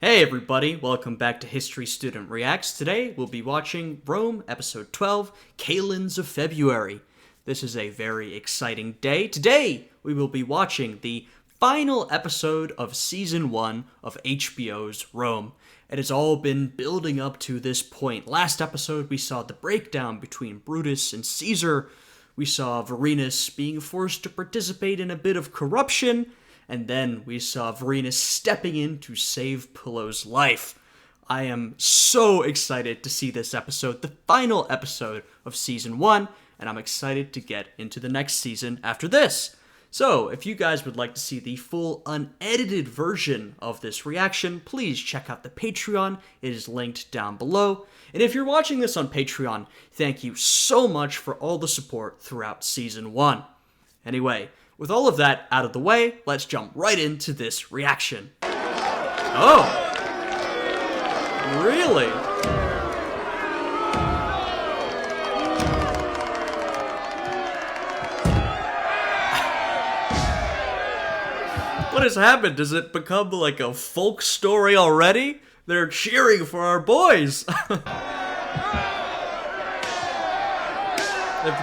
Hey everybody, welcome back to History Student Reacts. Today we'll be watching Rome, Episode 12, Kalends of February. This is a very exciting day. Today we will be watching the final episode of Season 1 of HBO's Rome. It has all been building up to this point. Last episode we saw the breakdown between Brutus and Caesar. We saw Vorenus being forced to participate in a bit of corruption. And then we saw Vorenus stepping in to save Pullo's life. I am so excited to see this episode, the final episode of Season 1, and I'm excited to get into the next season after this. So, if you guys would like to see the full unedited version of this reaction, please check out the Patreon. It is linked down below. And if you're watching this on Patreon, thank you so much for all the support throughout Season 1. Anyway, with all of that out of the way, let's jump right into this reaction. Oh! Really? What has happened? Does it become like a folk story already? They're cheering for our boys! They've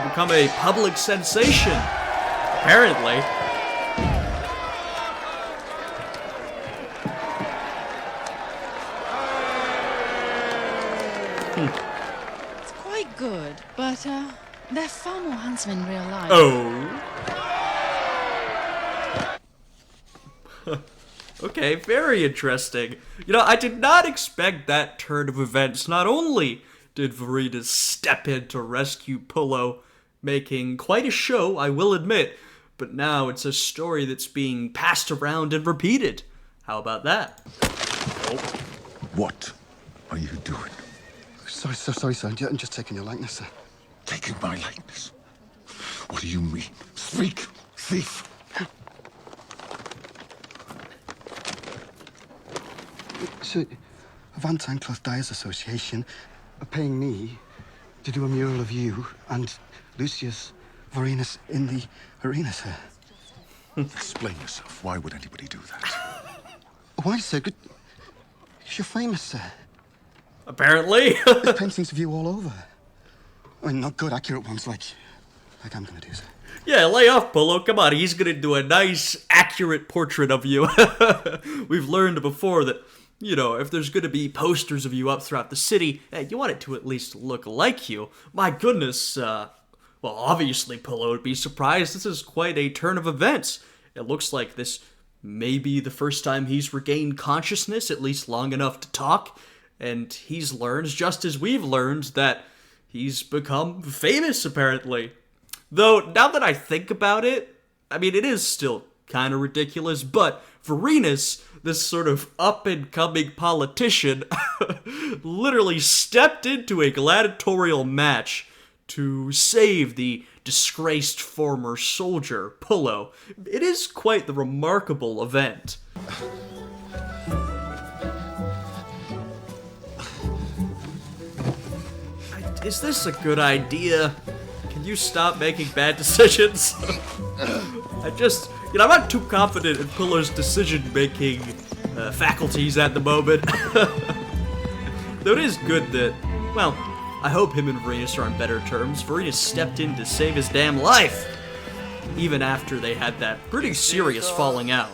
become a public sensation. Apparently. It's quite good, but they're far more handsome in real life. Oh. Okay, very interesting. You know, I did not expect that turn of events. Not only did Vorenus step in to rescue Pullo, making quite a show, I will admit, but now it's a story that's being passed around and repeated. How about that? Oh. What are you doing? Sorry, sir. I'm just taking your likeness, sir. Taking my likeness? What do you mean? Speak, thief! So, Van Tancloth Dyers Association are paying me to do a mural of you and Lucius Vorenus in the arena, sir. Explain yourself. Why would anybody do that? Why, sir? Because you're famous, sir. Apparently. There's paintings of you all over. I mean, not good, accurate ones like I'm gonna do, sir. Yeah, lay off, Pullo. Come on, he's gonna do a nice, accurate portrait of you. We've learned before that, you know, if there's gonna be posters of you up throughout the city, you want it to at least look like you. My goodness, well, obviously Pullo would be surprised. This is quite a turn of events. It looks like this may be the first time he's regained consciousness, at least long enough to talk, and he's learned, just as we've learned, that he's become famous, apparently. Though, now that I think about it, I mean, it is still kind of ridiculous, but Vorenus, this sort of up-and-coming politician, literally stepped into a gladiatorial match to save the disgraced former soldier, Pullo. It is quite the remarkable event. Is this a good idea? Can you stop making bad decisions? I'm not too confident in Pullo's decision-making faculties at the moment. Though it is good that, well, I hope him and Vorenus are on better terms. Vorenus stepped in to save his damn life, even after they had that pretty serious falling out.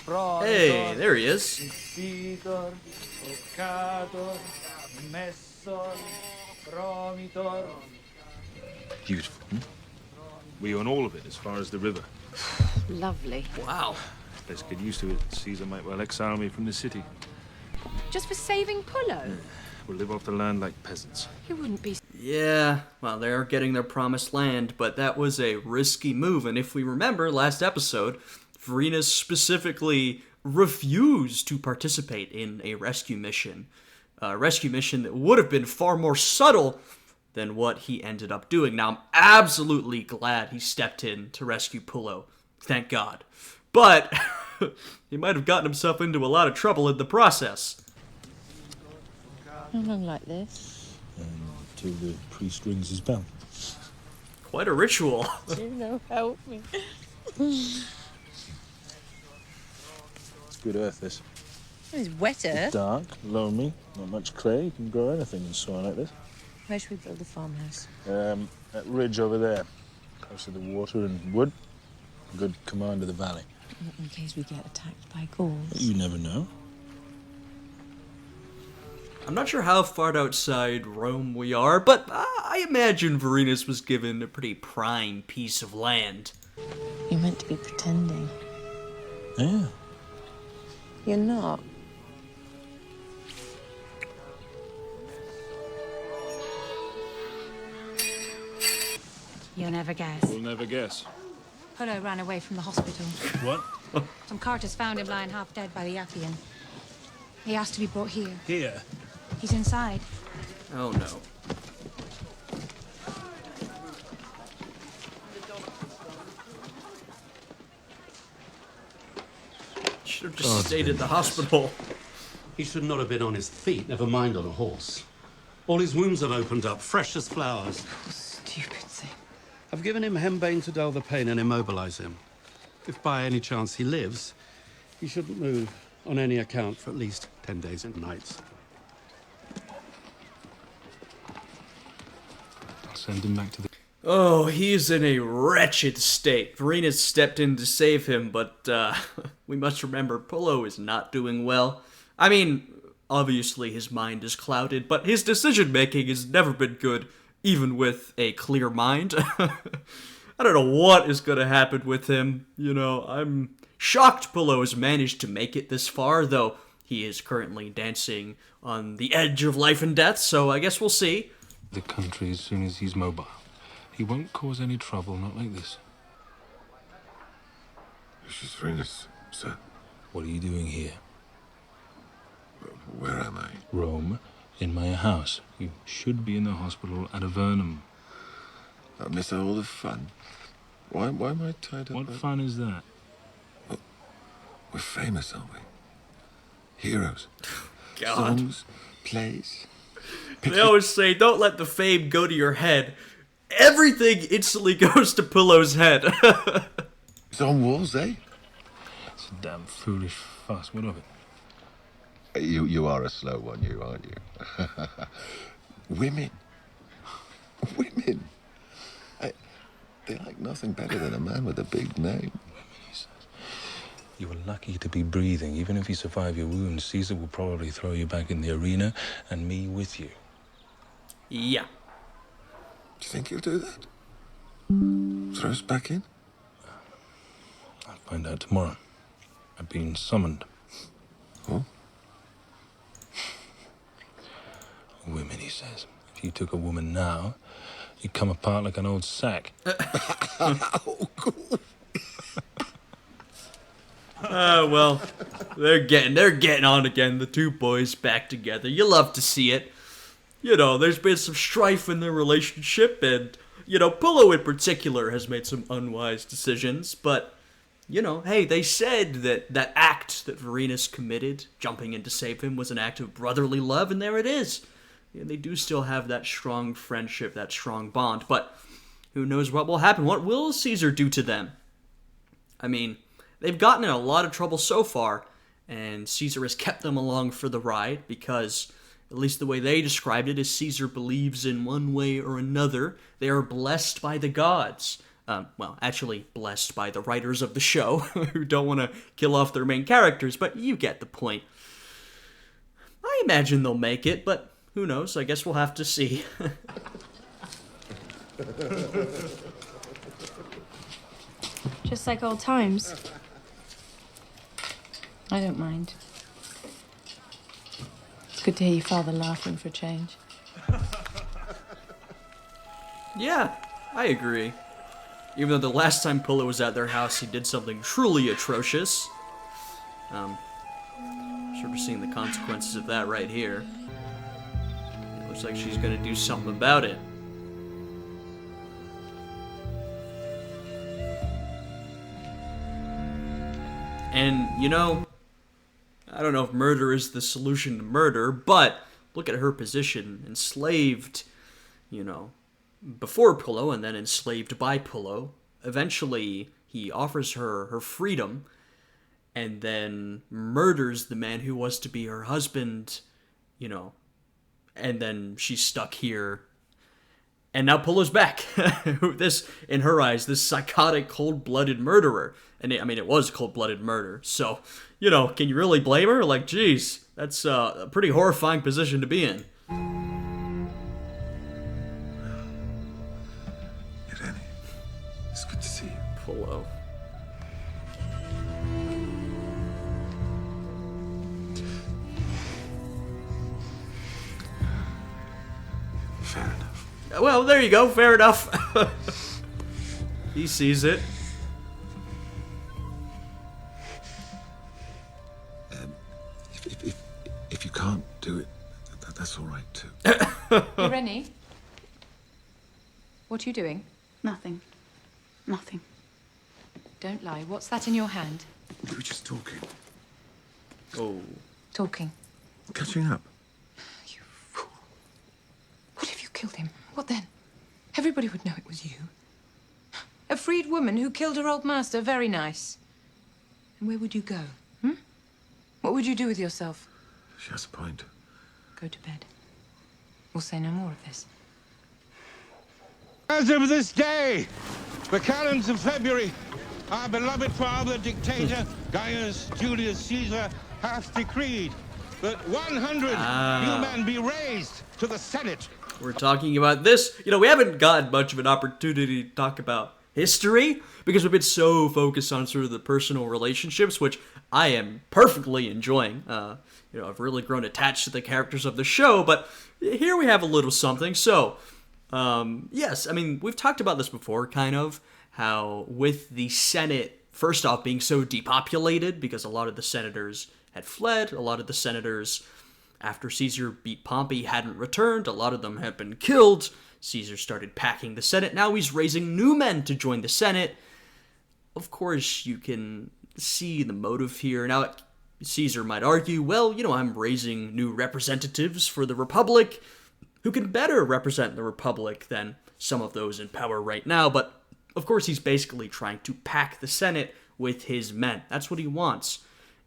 Hey, there he is. Beautiful. Hmm? We own all of it as far as the river. Lovely. Wow. Let's get used to it. Caesar might well exile me from the city. Just for saving Pullo? We'll live off the land like peasants. He wouldn't be... Yeah, well, they are getting their promised land, but that was a risky move, and if we remember last episode, Vorenus specifically refused to participate in a rescue mission. A rescue mission that would have been far more subtle than what he ended up doing. Now, I'm absolutely glad he stepped in to rescue Pullo. Thank God. But he might have gotten himself into a lot of trouble in the process. How long like this? Till the priest rings his bell. Quite a ritual. Do help me. Good earth, this. It's wetter. Dark, loamy, not much clay. You can grow anything in soil like this. Where should we build the farmhouse? That ridge over there, close to the water and wood. Good command of the valley. In case we get attacked by ghouls. You never know. I'm not sure how far outside Rome we are, but I imagine Varenus was given a pretty prime piece of land. You're meant to be pretending. Yeah. You're not. You'll never guess. We'll never guess. Pullo ran away from the hospital. What? Some carters found him lying half dead by the Appian. He asked to be brought here. Here? He's inside. Oh no. Should have just stayed at the hospital. He should not have been on his feet, never mind on a horse. All his wounds have opened up, fresh as flowers. Stupid thing. I've given him hembane to dull the pain and immobilize him. If by any chance he lives, he shouldn't move on any account for at least 10 days and nights. I'll send him back to the... Oh, he's in a wretched state. Varenus stepped in to save him, but we must remember Pullo is not doing well. I mean, obviously his mind is clouded, but his decision-making has never been good, even with a clear mind. I don't know what is going to happen with him. You know, I'm shocked Pullo has managed to make it this far, though he is currently dancing on the edge of life and death, so I guess we'll see. The country as soon as he's mobile. He won't cause any trouble, not like this. Lucius Varenus, sir. What are you doing here? Where am I? Rome, in my house. You should be in the hospital at Avernum. I miss all the fun. Why am I tied up? What fun is that? We're famous, aren't we? Heroes. God. Songs, plays. They always say, don't let the fame go to your head. Everything instantly goes to Pullo's head. It's on walls, eh? It's a damn foolish fuss. What of it? You are a slow one, you, aren't you? Women. Women. They like nothing better than a man with a big name. You were lucky to be breathing. Even if you survive your wounds, Caesar will probably throw you back in the arena, and me with you. Yeah. Do you think he'll do that? Throw us back in? I'll find out tomorrow. I've been summoned. Oh? Women, he says. If you took a woman now, you'd come apart like an old sack. Well, they're getting on again. The two boys back together. You love to see it. You know, there's been some strife in their relationship, and, you know, Pullo in particular has made some unwise decisions, but, you know, hey, they said that act that Varenus committed, jumping in to save him, was an act of brotherly love, and there it is. And they do still have that strong friendship, that strong bond, but who knows what will happen? What will Caesar do to them? I mean, they've gotten in a lot of trouble so far, and Caesar has kept them along for the ride because, at least the way they described it, is Caesar believes in one way or another they are blessed by the gods. Well, actually blessed by the writers of the show, who don't want to kill off their main characters, but you get the point. I imagine they'll make it, but who knows? I guess we'll have to see. Just like old times. I don't mind. It's good to hear your father laughing for a change. Yeah, I agree. Even though the last time Pullo was at their house, he did something truly atrocious. Sort of seeing the consequences of that right here. It looks like she's gonna do something about it. And, you know, I don't know if murder is the solution to murder, but look at her position. Enslaved, you know, before Pullo and then enslaved by Pullo. Eventually, he offers her freedom, and then murders the man who was to be her husband, you know, and then she's stuck here. And now Pulla's back. This, in her eyes, this psychotic, cold-blooded murderer. And it was cold-blooded murder. So, you know, can you really blame her? Like, geez, that's a pretty horrifying position to be in. Irene, it's good to see you. Pulla. Fair enough. Well, there you go. Fair enough. He sees it. If you can't do it, that's all right too. Irene? What are you doing? Nothing. Nothing. Don't lie. What's that in your hand? We were just talking, Oh. Talking. catching up. You fool. What if you killed him? What then? Everybody would know it was you. A freed woman who killed her old master. Very nice. And where would you go? What would you do with yourself? She has a point. Go to bed. We'll say no more of this. As of this day, the Kalends of February, our beloved father, dictator Gaius Julius Caesar, hath decreed that 100 new men be raised to the Senate. We're talking about this. You know, we haven't gotten much of an opportunity to talk about history because we've been so focused on sort of the personal relationships, which I am perfectly enjoying. You know, I've really grown attached to the characters of the show, but here we have a little something. So, yes, I mean, we've talked about this before, kind of, how with the Senate, first off, being so depopulated because a lot of the senators had fled, a lot of the senators, after Caesar beat Pompey, hadn't returned, a lot of them had been killed. Caesar started packing the Senate. Now he's raising new men to join the Senate. Of course, you can see the motive here. Now, Caesar might argue, well, you know, I'm raising new representatives for the Republic who can better represent the Republic than some of those in power right now. But, of course, he's basically trying to pack the Senate with his men. That's what he wants.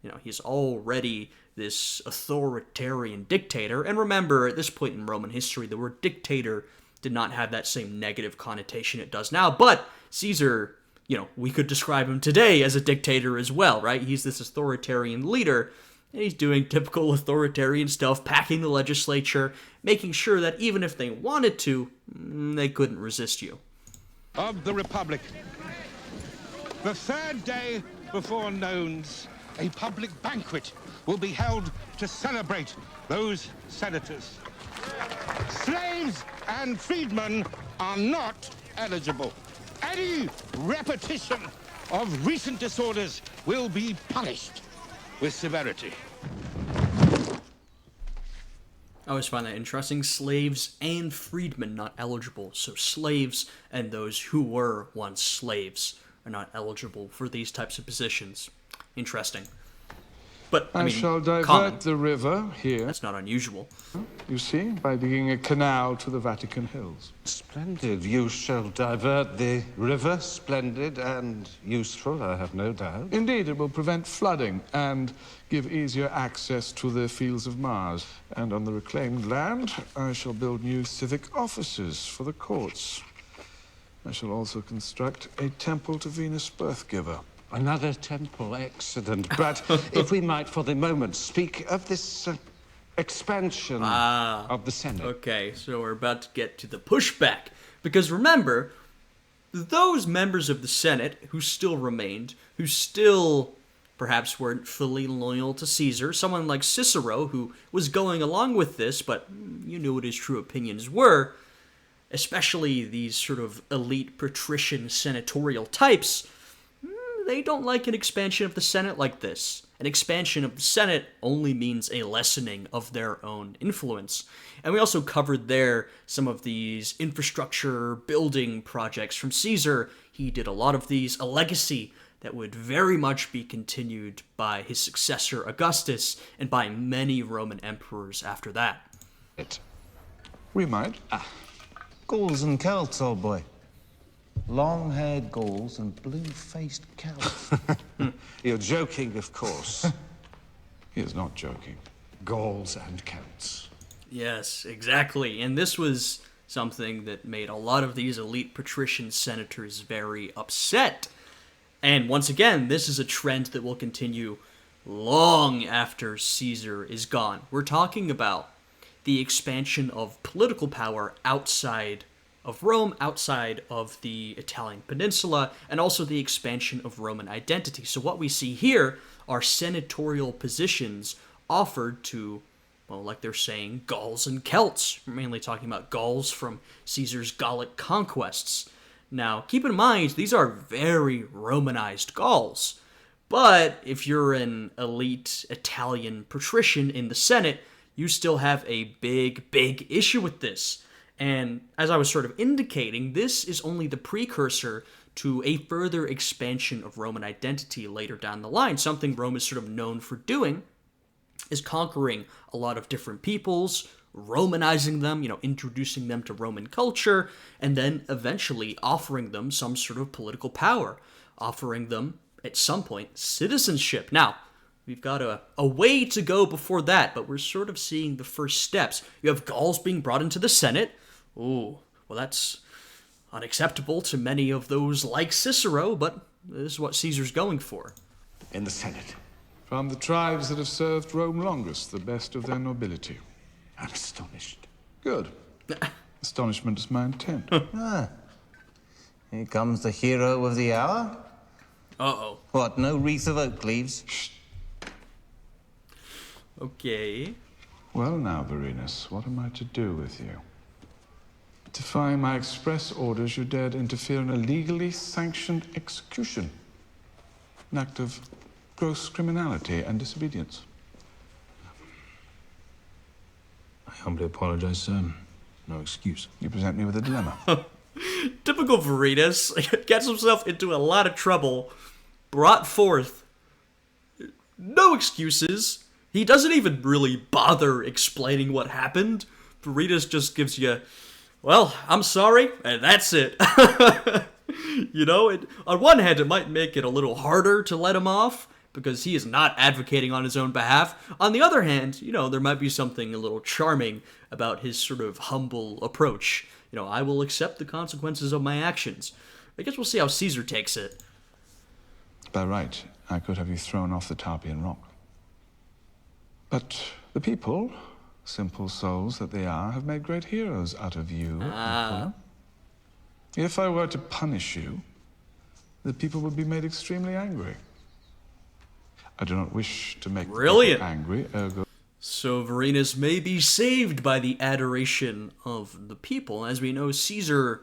You know, he's already this authoritarian dictator. And remember, at this point in Roman history, the word dictator did not have that same negative connotation it does now. But Caesar, you know, we could describe him today as a dictator as well, right? He's this authoritarian leader, and he's doing typical authoritarian stuff, packing the legislature, making sure that even if they wanted to, they couldn't resist you. Of the Republic. The third day before Nones, a public banquet will be held to celebrate those senators. Slaves and freedmen are not eligible. Any repetition of recent disorders will be punished with severity. I always find that interesting. Slaves and freedmen not eligible. So slaves and those who were once slaves are not eligible for these types of positions. Interesting. But, I mean, shall divert common. the river here. That's not unusual. You see, by digging a canal to the Vatican Hills. Splendid. You shall divert the river. Splendid and useful, I have no doubt. Indeed, it will prevent flooding and give easier access to the fields of Mars. And on the reclaimed land, I shall build new civic offices for the courts. I shall also construct a temple to Venus Birthgiver. Another temple, excellent. But if we might, for the moment, speak of this expansion of the Senate. Okay, so we're about to get to the pushback. Because remember, those members of the Senate who still remained, who still perhaps weren't fully loyal to Caesar, someone like Cicero, who was going along with this, but you knew what his true opinions were, especially these sort of elite patrician senatorial types, they don't like an expansion of the Senate like this. An expansion of the Senate only means a lessening of their own influence. And we also covered there some of these infrastructure building projects from Caesar. He did a lot of these, a legacy that would very much be continued by his successor Augustus and by many Roman emperors after that. We might. Gauls and Celts, old boy. long-haired Gauls and blue-faced Celts. You're joking, of course. He is not joking. Gauls and Celts. Yes, exactly. And this was something that made a lot of these elite patrician senators very upset. And once again, this is a trend that will continue long after Caesar is gone. We're talking about the expansion of political power outside of Rome, outside of the Italian peninsula, and also the expansion of Roman identity. So what we see here are senatorial positions offered to, well, like they're saying, Gauls and Celts. We're mainly talking about Gauls from Caesar's Gallic conquests. Now, keep in mind, these are very Romanized Gauls. But if you're an elite Italian patrician in the Senate, you still have a big issue with this. And as I was sort of indicating, this is only the precursor to a further expansion of Roman identity later down the line. Something Rome is sort of known for doing is conquering a lot of different peoples, Romanizing them, introducing them to Roman culture, and then eventually offering them some sort of political power, offering them, at some point, citizenship. Now, we've got a way to go before that, but we're sort of seeing the first steps. You have Gauls being brought into the Senate. Ooh, well, that's unacceptable to many of those like Cicero, but this is what Caesar's going for. In the Senate. From the tribes that have served Rome longest, the best of their nobility. I'm astonished. Good. Astonishment is my intent. Here comes the hero of the hour. Uh-oh. What, no wreath of oak leaves? Shh. Okay. Well now, Varenus, what am I to do with you? Defying my express orders, you dared interfere in a legally sanctioned execution. An act of gross criminality and disobedience. I humbly apologize, sir. No excuse. You present me with a dilemma. Typical Varenus. Gets himself into a lot of trouble. Brought forth. No excuses. He doesn't even really bother explaining what happened. Varenus just gives you, well, I'm sorry, and that's it. On one hand, it might make it a little harder to let him off, because he is not advocating on his own behalf. On the other hand, there might be something a little charming about his sort of humble approach. I will accept the consequences of my actions. I guess we'll see how Caesar takes it. By right, I could have you thrown off the Tarpeian Rock. But the people, simple souls that they are, have made great heroes out of you. If I were to punish you, the people would be made extremely angry. I do not wish to make Brilliant. the people angry, ergo... So Varenus may be saved by the adoration of the people. As we know, Caesar,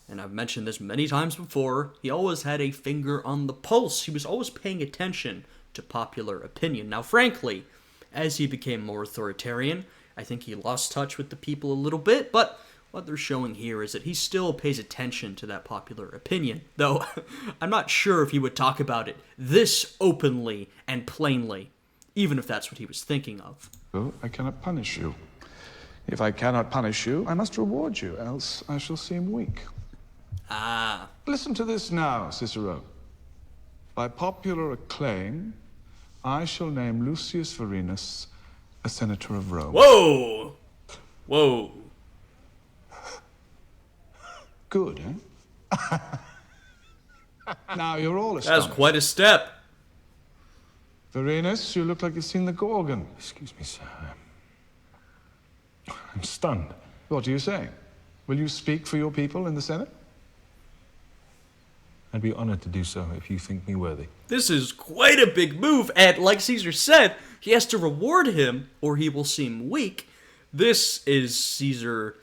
and I've mentioned this many times before, he always had a finger on the pulse. He was always paying attention to popular opinion. Now, frankly, as he became more authoritarian, I think he lost touch with the people a little bit, but what they're showing here is that he still pays attention to that popular opinion, though I'm not sure if he would talk about it this openly and plainly, even if that's what he was thinking of. So I cannot punish you. If I cannot punish you, I must reward you, else I shall seem weak. Listen to this now, Cicero. By popular acclaim, I shall name Lucius Varenus a senator of Rome. Whoa! Whoa. Good, eh? Now you're all astonished. That's quite a step. Varenus, you look like you've seen the Gorgon. Excuse me, sir. I'm stunned. What do you say? Will you speak for your people in the Senate? I'd be honored to do so if you think me worthy. This is quite a big move, and like Caesar said, he has to reward him or he will seem weak. This is Caesar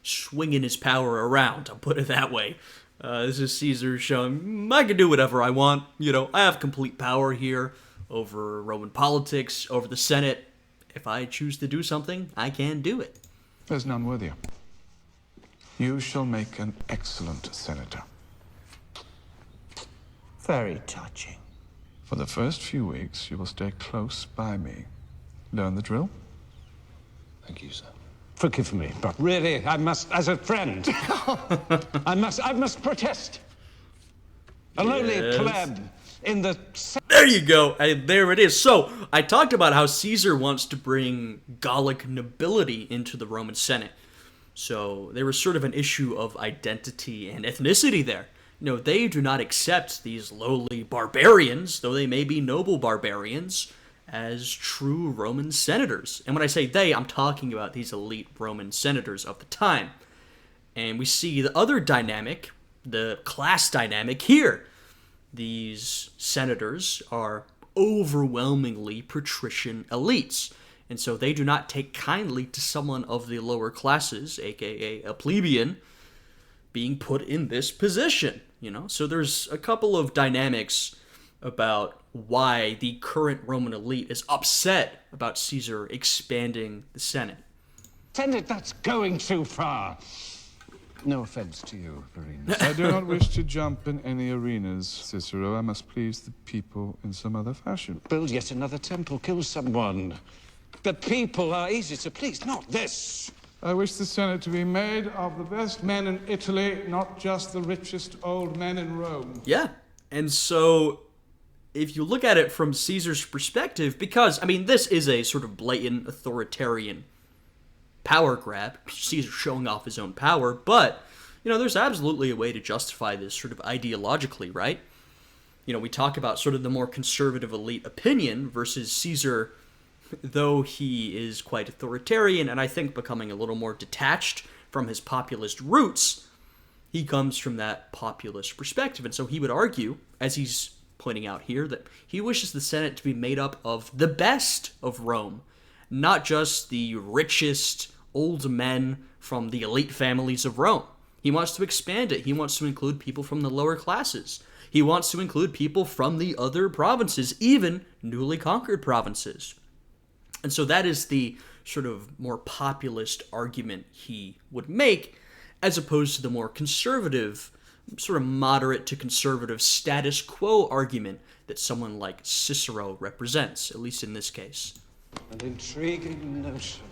swinging his power around, I'll put it that way. This is Caesar showing, I can do whatever I want. I have complete power here over Roman politics, over the Senate. If I choose to do something, I can do it. There's none worthier. You shall make an excellent senator. Very touching. For the first few weeks, you will stay close by me. Learn the drill? Thank you, sir. Forgive me, but really, I must, as a friend, I must protest. A lowly Yes. pleb in the... There you go, and there it is. So, I talked about how Caesar wants to bring Gallic nobility into the Roman Senate. So, there was sort of an issue of identity and ethnicity there. They do not accept these lowly barbarians, though they may be noble barbarians, as true Roman senators. And when I say they, I'm talking about these elite Roman senators of the time. And we see the other dynamic, the class dynamic here. These senators are overwhelmingly patrician elites, and so they do not take kindly to someone of the lower classes, aka a plebeian, being put in this position. So there's a couple of dynamics about why the current Roman elite is upset about Caesar expanding the Senate. Senate, that's going too far. No offense to you, Varenus. I do not wish to jump in any arenas, Cicero. I must please the people in some other fashion. Build yet another temple, kill someone. The people are easy to please, not this. I wish the Senate to be made of the best men in Italy, not just the richest old men in Rome. Yeah, and so if you look at it from Caesar's perspective, because, this is a sort of blatant authoritarian power grab, Caesar showing off his own power, but, there's absolutely a way to justify this sort of ideologically, right? We talk about sort of the more conservative elite opinion versus Caesar, though he is quite authoritarian and I think becoming a little more detached from his populist roots, he comes from that populist perspective. And so he would argue, as he's pointing out here, that he wishes the Senate to be made up of the best of Rome, not just the richest old men from the elite families of Rome. He wants to expand it. He wants to include people from the lower classes. He wants to include people from the other provinces, even newly conquered provinces. And so that is the sort of more populist argument he would make, as opposed to the more conservative, sort of moderate to conservative status quo argument that someone like Cicero represents, at least in this case. An intriguing notion.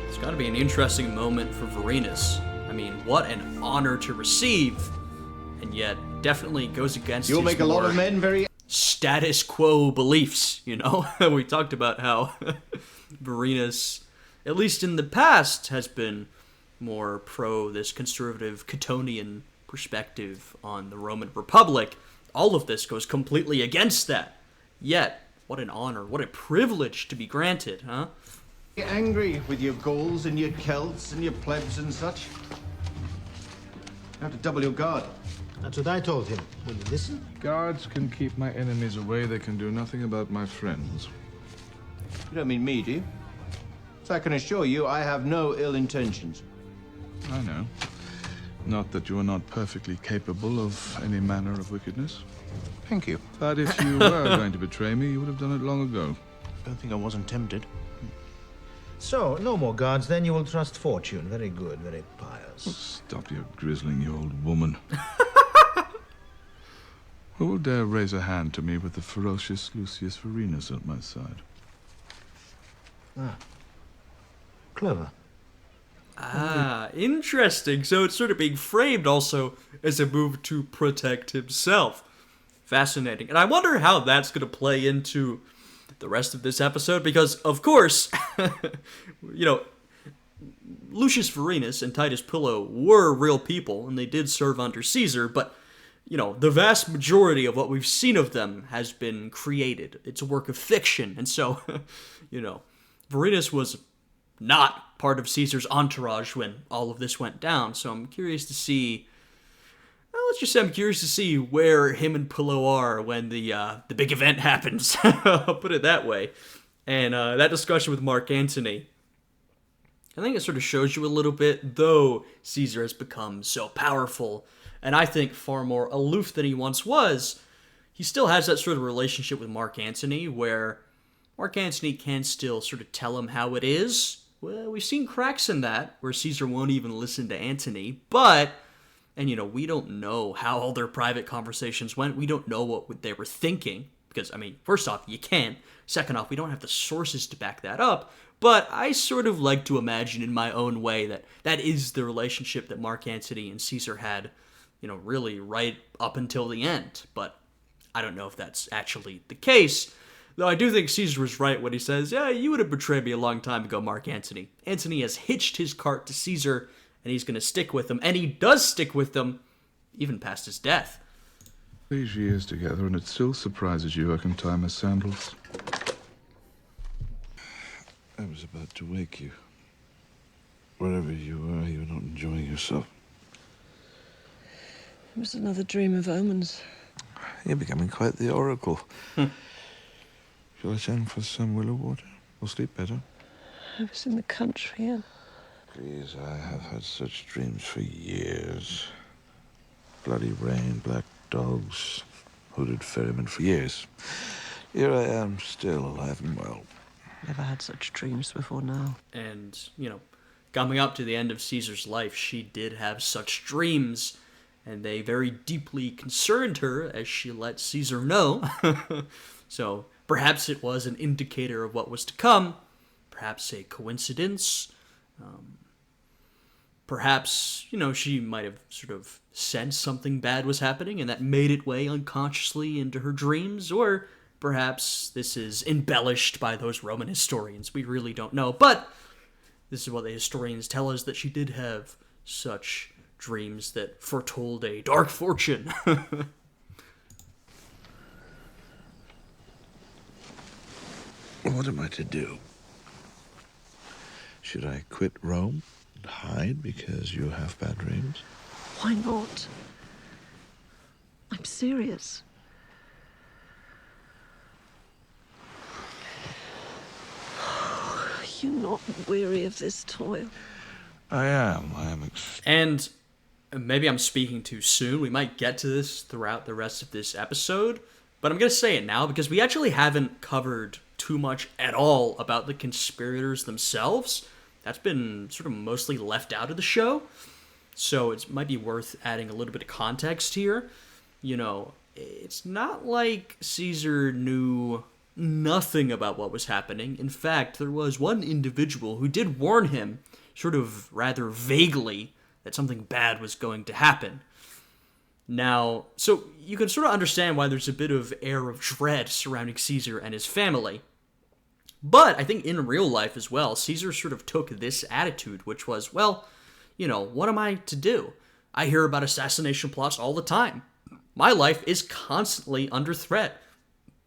It's got to be an interesting moment for Varenus. What an honor to receive, and yet definitely goes against You'll make a lot of men very status quo beliefs, We talked about how Varenus, at least in the past, has been more pro this conservative Catonian perspective on the Roman Republic. All of this goes completely against that. Yet, what an honor, what a privilege to be granted, huh? You're angry with your Gauls and your Celts and your plebs and such. You have to double your guard. That's what I told him. Will you listen? Guards can keep my enemies away. They can do nothing about my friends. You don't mean me, do you? So I can assure you I have no ill intentions. I know. Not that you are not perfectly capable of any manner of wickedness. Thank you. But if you were going to betray me, you would have done it long ago. Don't think I wasn't tempted. So, no more guards, then you will trust fortune. Very good, very pious. Stop your grizzling, you old woman. Who will dare raise a hand to me with the ferocious Lucius Varenus at my side? Ah. Clever. Interesting. So it's sort of being framed also as a move to protect himself. Fascinating. And I wonder how that's going to play into the rest of this episode, because, of course, Lucius Varenus and Titus Pillow were real people, and they did serve under Caesar, but, the vast majority of what we've seen of them has been created. It's a work of fiction, and so, Varenus was not part of Caesar's entourage when all of this went down, so I'm curious to see... let's just say I'm curious to see where him and Pillow are when the big event happens. I'll put it that way. And that discussion with Mark Antony, I think it sort of shows you a little bit, though Caesar has become so powerful, and I think far more aloof than he once was, he still has that sort of relationship with Mark Antony, where Mark Antony can still sort of tell him how it is. Well, we've seen cracks in that, where Caesar won't even listen to Antony, but And, we don't know how all their private conversations went. We don't know what they were thinking. Because, first off, you can't. Second off, we don't have the sources to back that up. But I sort of like to imagine in my own way that that is the relationship that Mark Antony and Caesar had, really right up until the end. But I don't know if that's actually the case. Though I do think Caesar was right when he says, yeah, you would have betrayed me a long time ago, Mark Antony. Antony has hitched his cart to Caesar, and he's going to stick with him. And he does stick with them, even past his death. 3 years together, and it still surprises you I can tie my sandals. I was about to wake you. Wherever you were not enjoying yourself. It was another dream of omens. You're becoming quite the oracle. Shall I send for some willow water? Or sleep better? I was in the country and... Please, I have had such dreams for years. Bloody rain, black dogs, hooded ferrymen for years. Here I am, still alive and well. Never had such dreams before now. And, coming up to the end of Caesar's life, she did have such dreams, and they very deeply concerned her as she let Caesar know. So perhaps it was an indicator of what was to come, perhaps a coincidence, perhaps, she might have sort of sensed something bad was happening and that made its way unconsciously into her dreams, or perhaps this is embellished by those Roman historians. We really don't know, but this is what the historians tell us, that she did have such dreams that foretold a dark fortune. What am I to do? Should I quit Rome and hide because you have bad dreams? Why not? I'm serious. Are you not weary of this toil? I am. And maybe I'm speaking too soon. We might get to this throughout the rest of this episode, but I'm going to say it now because we actually haven't covered too much at all about the conspirators themselves. That's been sort of mostly left out of the show. So it might be worth adding a little bit of context here. It's not like Caesar knew nothing about what was happening. In fact, there was one individual who did warn him, sort of rather vaguely, that something bad was going to happen. Now, so you can sort of understand why there's a bit of air of dread surrounding Caesar and his family. But I think in real life as well, Caesar sort of took this attitude, which was, well, what am I to do? I hear about assassination plots all the time. My life is constantly under threat.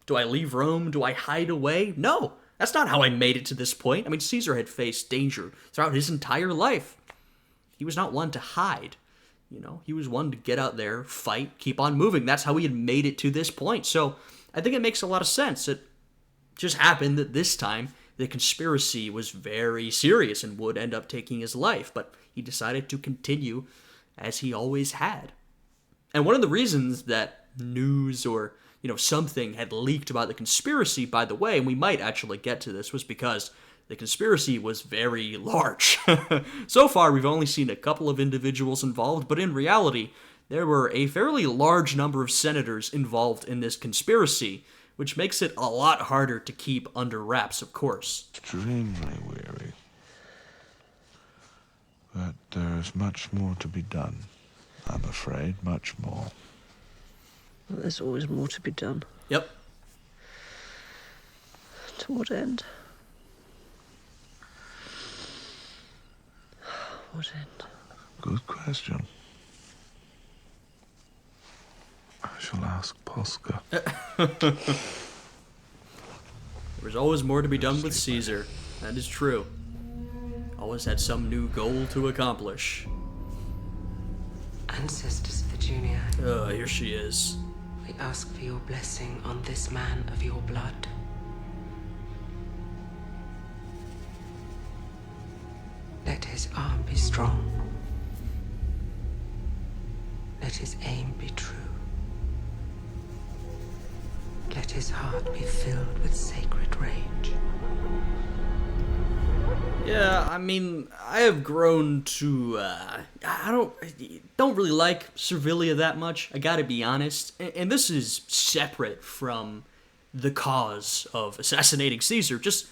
Do I leave Rome? Do I hide away? No, that's not how I made it to this point. Caesar had faced danger throughout his entire life. He was not one to hide. He was one to get out there, fight, keep on moving. That's how he had made it to this point. So I think it makes a lot of sense. It just happened that this time the conspiracy was very serious and would end up taking his life, but he decided to continue as he always had. And one of the reasons that news or, something had leaked about the conspiracy, by the way, and we might actually get to this, was because the conspiracy was very large. So far, we've only seen a couple of individuals involved, but in reality, there were a fairly large number of senators involved in this conspiracy, which makes it a lot harder to keep under wraps, of course. Extremely weary. But there's much more to be done. I'm afraid, much more. Well, there's always more to be done. Yep. To what end? What end? Good question. I shall ask Posca. There's always more to be done with Caesar. That is true. Always had some new goal to accomplish. Ancestors Virginia. Here she is. We ask for your blessing on this man of your blood. Let his arm be strong. Let his aim be true. Let his heart be filled with sacred rage. Yeah, I mean, I have grown to, I don't really like Servilia that much, I gotta be honest. And this is separate from the cause of assassinating Caesar. Just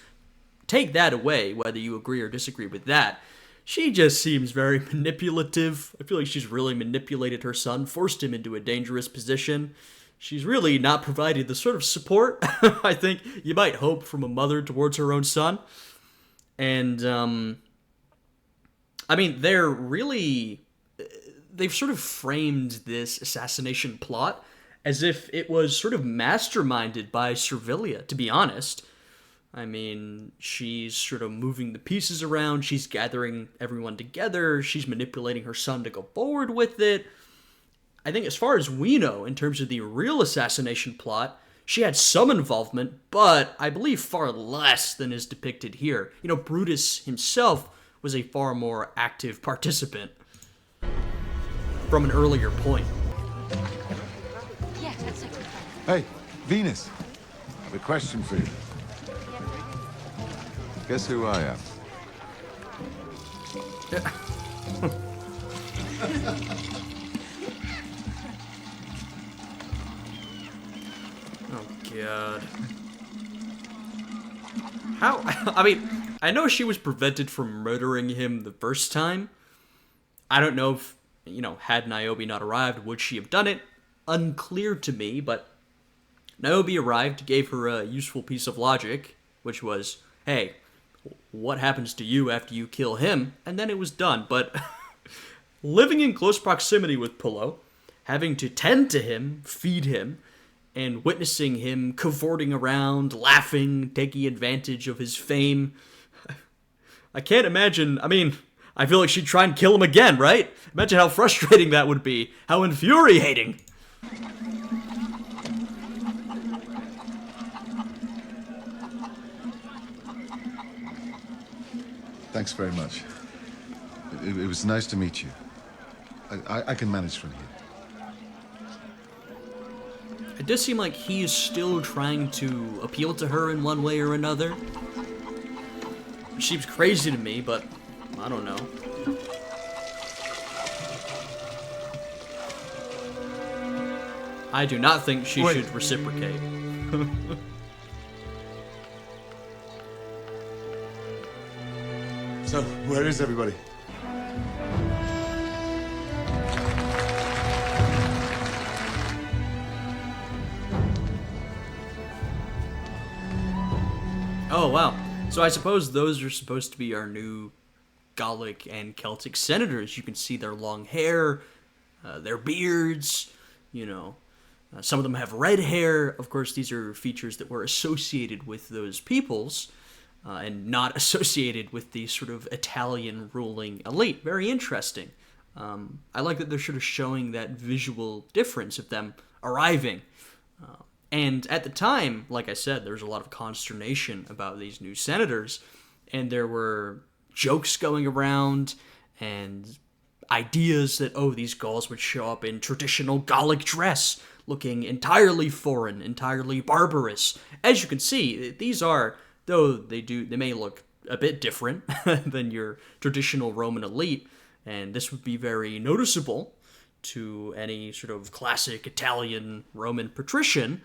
take that away, whether you agree or disagree with that. She just seems very manipulative. I feel like she's really manipulated her son, forced him into a dangerous position. She's really not provided the sort of support I think you might hope from a mother towards her own son. And, I mean, they've sort of framed this assassination plot as if it was sort of masterminded by Servilia, to be honest. I mean, she's sort of moving the pieces around, she's gathering everyone together, she's manipulating her son to go forward with it. I think as far as we know, in terms of the real assassination plot, she had some involvement, but I believe far less than is depicted here. You know, Brutus himself was a far more active participant from an earlier point. Yes, that's it. Hey, Venus. I have a question for you. Guess who I am? Oh, God. How? I mean, I know she was prevented from murdering him the first time. I don't know if, you know, had Niobe not arrived, would she have done it? Unclear to me, but Niobe arrived, gave her a useful piece of logic, which was, hey, what happens to you after you kill him? And then it was done. But living in close proximity with Pullo, having to tend to him, feed him, and witnessing him cavorting around, laughing, taking advantage of his fame. I can't imagine, I mean, I feel like she'd try and kill him again, right? Imagine how frustrating that would be. How infuriating. Thanks very much. It was nice to meet you. I can manage from here. It does seem like he is still trying to appeal to her in one way or another. It seems crazy to me, but I don't know. I do not think she should reciprocate. So, where is everybody? Oh, wow. So I suppose those are supposed to be our new Gallic and Celtic senators. You can see their long hair, their beards, you know. Some of them have red hair. Of course, these are features that were associated with those peoples and not associated with the sort of Italian ruling elite. Very interesting. I like that they're sort of showing that visual difference of them arriving. And at the time, like I said, there was a lot of consternation about these new senators, and there were jokes going around and ideas that, oh, these Gauls would show up in traditional Gallic dress, looking entirely foreign, entirely barbarous. As you can see, these are, though they may look a bit different than your traditional Roman elite, and this would be very noticeable to any sort of classic Italian Roman patrician.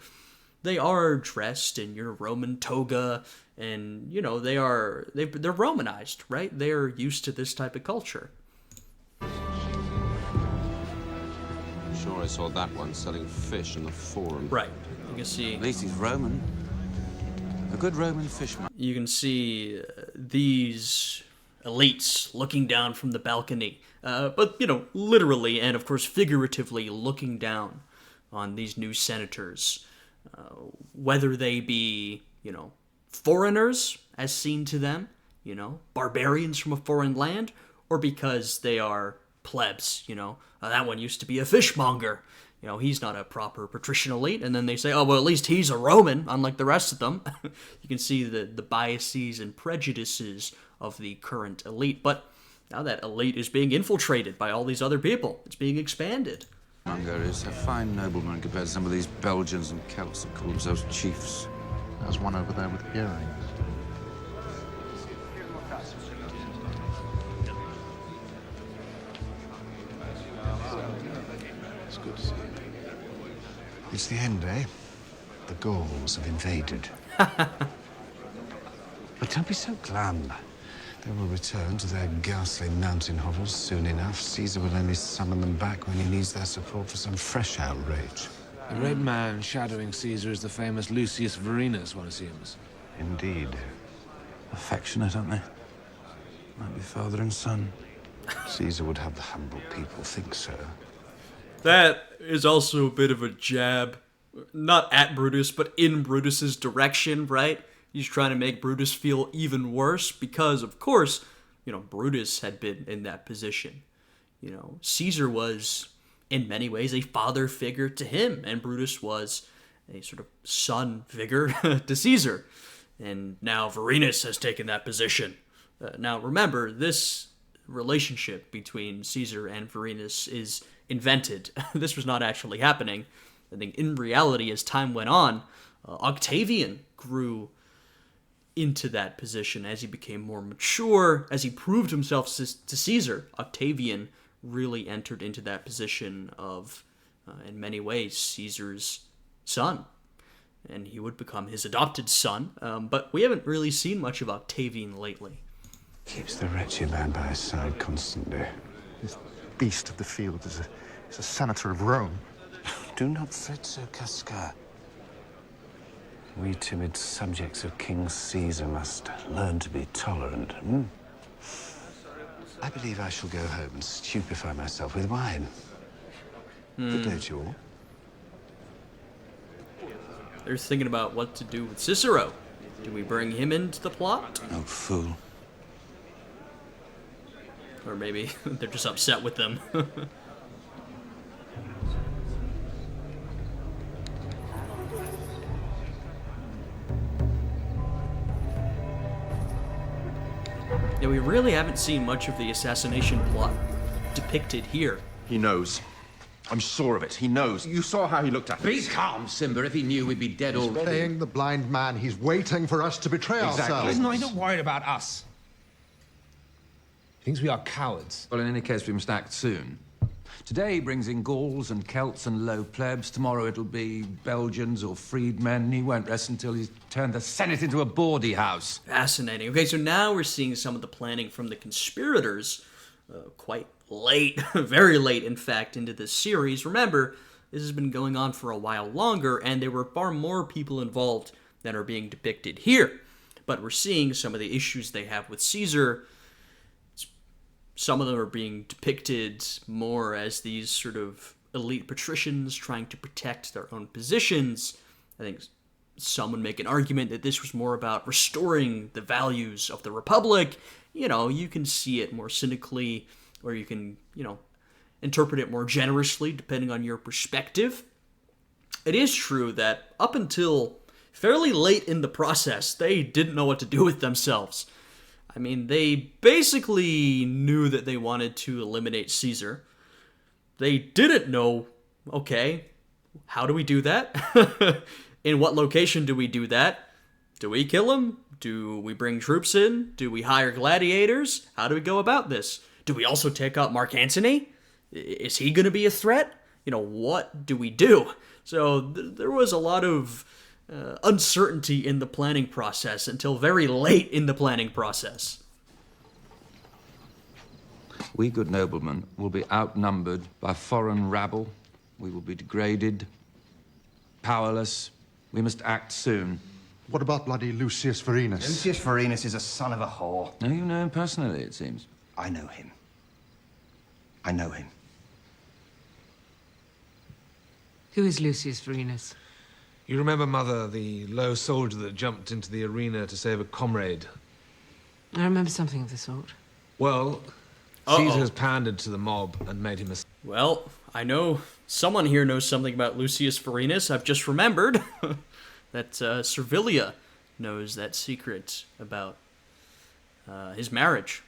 They are dressed in your Roman toga, and, you know, they're Romanized, right? They're used to this type of culture. Sure, I saw that one selling fish in the Forum. Right. You can see. At least he's Roman. A good Roman fishman. You can see these elites looking down from the balcony, but, you know, literally and of course figuratively looking down on these new senators. Whether they be, you know, foreigners as seen to them, you know, barbarians from a foreign land, or because they are plebs, you know, that one used to be a fishmonger, you know, he's not a proper patrician elite, and then they say, oh, well, at least he's a Roman, unlike the rest of them. You can see the biases and prejudices of the current elite, but now that elite is being infiltrated by all these other people. It's being expanded. Monger is a fine nobleman compared to some of these Belgians and Celts that call themselves chiefs. There's one over there with earrings. It's the end, eh? The Gauls have invaded. But don't be so glum. They will return to their ghastly mountain hovels soon enough. Caesar will only summon them back when he needs their support for some fresh outrage. The red man shadowing Caesar is the famous Lucius Vorenus, one assumes. Indeed. Affectionate, aren't they? Might be father and son. Caesar would have the humble people think so. That is also a bit of a jab, not at Brutus, but in Brutus's direction, right? He's trying to make Brutus feel even worse because, of course, Brutus had been in that position. Caesar was, in many ways, a father figure to him, and Brutus was a sort of son figure to Caesar. And now Vorenus has taken that position. Now, remember, this relationship between Caesar and Vorenus is invented. This was not actually happening. I think in reality, as time went on, Octavian grew into that position as he became more mature, as he proved himself to Caesar. Octavian really entered into that position of, in many ways, Caesar's son. And he would become his adopted son, but we haven't really seen much of Octavian lately. Keeps the wretched man by his side constantly. This beast of the field is a senator of Rome. Do not fret so, Casca. We timid subjects of King Caesar must learn to be tolerant. I believe I shall go home and stupefy myself with wine. But don't you all? They're thinking about what to do with Cicero. Do we bring him into the plot? Oh, fool. Or maybe they're just upset with them. Yeah, we really haven't seen much of the assassination plot depicted here. He knows. I'm sure of it. He knows. You saw how he looked at us. Be calm, Simba. If he knew, we'd be dead already. Playing the blind man. He's waiting for us to betray ourselves. He's not worried about us. He thinks we are cowards. Well, in any case, we must act soon. Today he brings in Gauls and Celts and low plebs. Tomorrow it'll be Belgians or freedmen. He won't rest until he's turned the Senate into a bawdy house. Fascinating. Okay, so now we're seeing some of the planning from the conspirators quite late, very late, in fact, into this series. Remember, this has been going on for a while longer, and there were far more people involved than are being depicted here. But we're seeing some of the issues they have with Caesar. Some of them are being depicted more as these sort of elite patricians trying to protect their own positions. I think some would make an argument that this was more about restoring the values of the Republic. You can see it more cynically, or you can, interpret it more generously, depending on your perspective. It is true that up until fairly late in the process, they didn't know what to do with themselves. I mean, they basically knew that they wanted to eliminate Caesar. They didn't know, okay, how do we do that? In what location do we do that? Do we kill him? Do we bring troops in? Do we hire gladiators? How do we go about this? Do we also take out Mark Antony? Is he going to be a threat? What do we do? So there was a lot of uncertainty in the planning process until very late in the planning process. We good noblemen will be outnumbered by foreign rabble. We will be degraded, powerless. We must act soon. What about bloody Lucius Vorenus? Lucius Vorenus is a son of a whore. Now, you know him personally, it seems. I know him. I know him. Who is Lucius Vorenus? You remember, Mother, the low soldier that jumped into the arena to save a comrade? I remember something of the sort. Well, Caesar has pandered to the mob and made him a... Well, I know someone here knows something about Lucius Vorenus. I've just remembered that Servilia knows that secret about his marriage.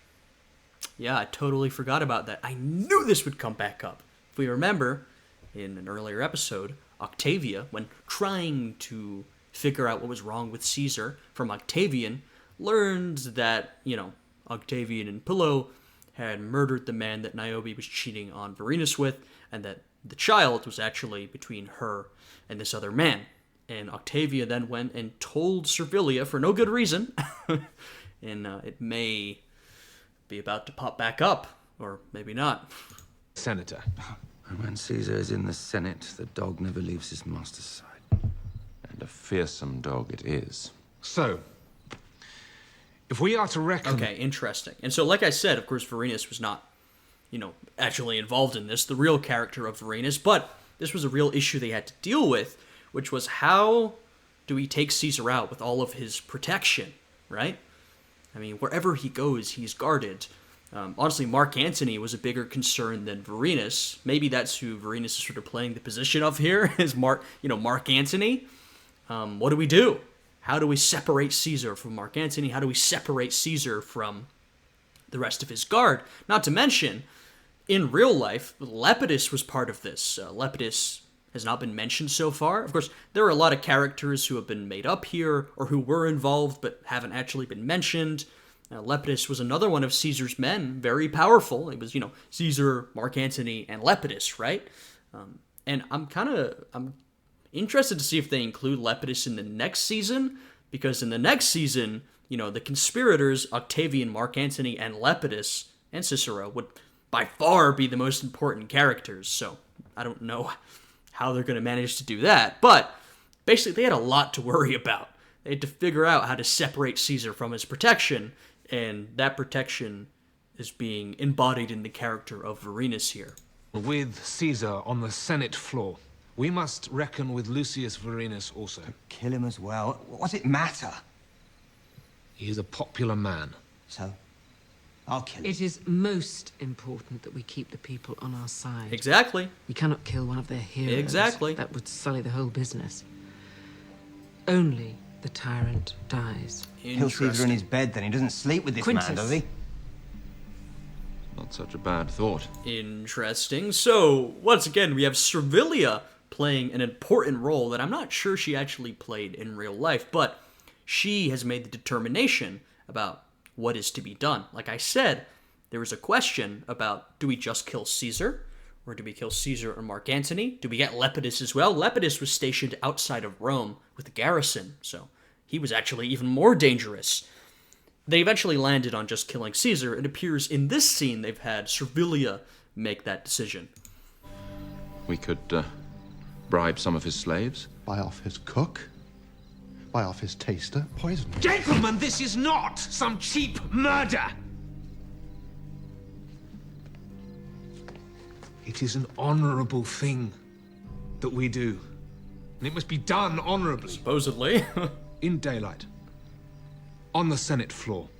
Yeah, I totally forgot about that. I knew this would come back up. If we remember, in an earlier episode, Octavia, when trying to figure out what was wrong with Caesar from Octavian, learned that, Octavian and Pillow had murdered the man that Niobe was cheating on Vorenus with, and that the child was actually between her and this other man. And Octavia then went and told Servilia for no good reason. And it may be about to pop back up, or maybe not. Senator. And when Caesar is in the Senate, the dog never leaves his master's side. And a fearsome dog it is. So, if we are to reckon... Okay, interesting. And so, like I said, of course, Vorenus was not, actually involved in this, the real character of Vorenus, but this was a real issue they had to deal with, which was how do we take Caesar out with all of his protection, right? I mean, wherever he goes, he's guarded. Honestly, Mark Antony was a bigger concern than Vorenus. Maybe that's who Vorenus is sort of playing the position of here, is Mark Antony. What do we do? How do we separate Caesar from Mark Antony? How do we separate Caesar from the rest of his guard? Not to mention, in real life, Lepidus was part of this. Lepidus has not been mentioned so far. Of course, there are a lot of characters who have been made up here, or who were involved but haven't actually been mentioned. Lepidus was another one of Caesar's men, very powerful. It was, Caesar, Mark Antony, and Lepidus, right? And I'm interested to see if they include Lepidus in the next season, because in the next season, the conspirators, Octavian, Mark Antony, and Lepidus, and Cicero, would by far be the most important characters, so I don't know how they're going to manage to do that, but basically they had a lot to worry about. They had to figure out how to separate Caesar from his protection, and that protection is being embodied in the character of Vorenus here. With Caesar on the Senate floor, we must reckon with Lucius Vorenus also. Kill him as well. What's it matter? He is a popular man. So, I'll kill him. It is most important that we keep the people on our side. Exactly. We cannot kill one of their heroes. Exactly. That would sully the whole business. Only the tyrant dies. Kill Caesar in his bed, then. He doesn't sleep with this man, does he? Not such a bad thought. Interesting. So, once again, we have Servilia playing an important role that I'm not sure she actually played in real life, but she has made the determination about what is to be done. Like I said, there was a question about, do we just kill Caesar? Or do we kill Caesar or Mark Antony? Do we get Lepidus as well? Lepidus was stationed outside of Rome with the garrison, so he was actually even more dangerous. They eventually landed on just killing Caesar. It appears in this scene they've had Servilia make that decision. We could bribe some of his slaves. Buy off his cook? Buy off his taster? Poison him? Gentlemen, this is not some cheap murder! It is an honorable thing that we do. And it must be done honorably. Supposedly. In daylight. On the Senate floor.